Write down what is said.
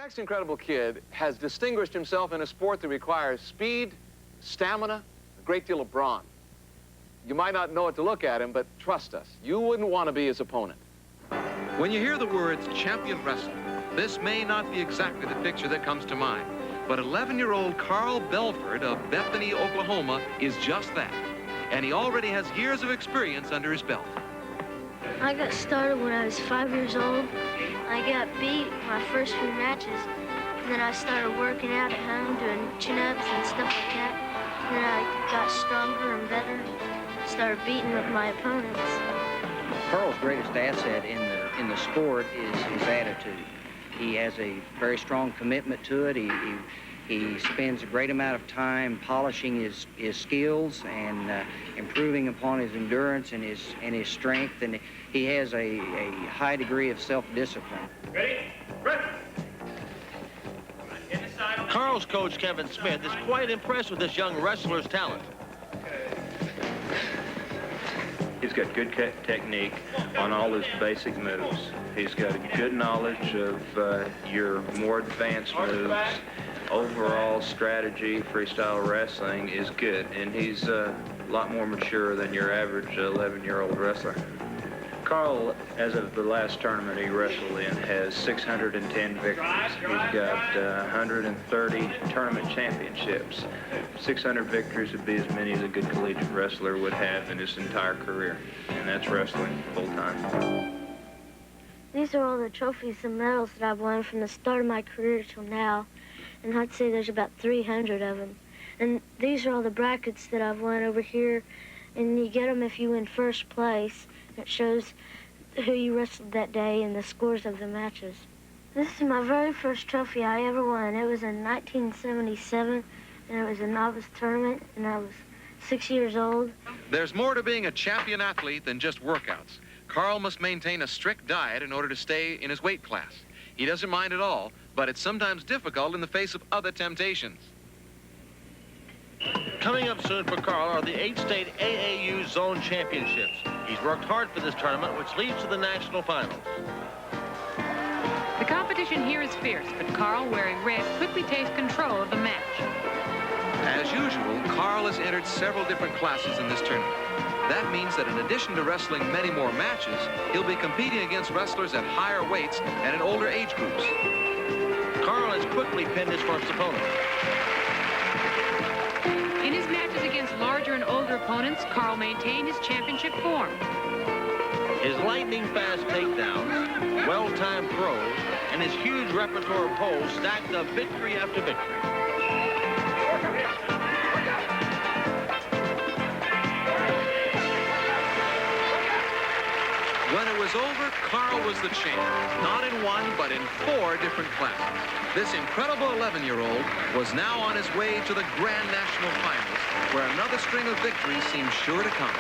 next incredible kid has distinguished himself in a sport that requires speed, stamina, a great deal of brawn. You might not know it to look at him, but trust us, you wouldn't want to be his opponent. When you hear the words champion wrestler, this may not be exactly the picture that comes to mind. But 11-year-old Carl Belford of Bethany, Oklahoma is just that. And he already has years of experience under his belt. I got started when I was 5 years old. I got beat my first few matches. And then I started working out at home, doing chin-ups and stuff like that. And then I got stronger and better and started beating up my opponents. Carl's greatest asset in the sport is his attitude. He has a very strong commitment to it. He spends a great amount of time polishing his skills and improving upon his endurance and his strength. And he has a high degree of self-discipline. Ready? Ready. Carl's coach, Kevin Smith, is quite impressed with this young wrestler's talent. He's got good technique on all his basic moves. He's got a good knowledge of your more advanced moves. Overall strategy, freestyle wrestling is good, and he's a lot more mature than your average 11-year-old wrestler. Carl, as of the last tournament he wrestled in, has 610 victories. He's got 130 tournament championships. 600 victories would be as many as a good collegiate wrestler would have in his entire career, and that's wrestling full-time. These are all the trophies and medals that I've won from the start of my career till now, and I'd say there's about 300 of them. And these are all the brackets that I've won over here, and you get them if you win first place. It shows who you wrestled that day and the scores of the matches. This is my very first trophy I ever won. It was in 1977, and it was a novice tournament, and I was 6 years old. There's more to being a champion athlete than just workouts. Carl must maintain a strict diet in order to stay in his weight class. He doesn't mind at all, but it's sometimes difficult in the face of other temptations. Coming up soon for Carl are the 8-state AAU Zone Championships. He's worked hard for this tournament, which leads to the national finals. The competition here is fierce, but Carl, wearing red, quickly takes control of the match. As usual, Carl has entered several different classes in this tournament. That means that in addition to wrestling many more matches, he'll be competing against wrestlers at higher weights and in older age groups. Carl has quickly pinned his first opponent. In his matches against larger and older opponents, Carl maintained his championship form. His lightning-fast takedowns, well-timed throws, and his huge repertoire of holds stacked up victory after victory. When it was over, Carl was the champ, not in one, but in 4 different classes. This incredible 11-year-old was now on his way to the Grand National Finals, where another string of victories seemed sure to come.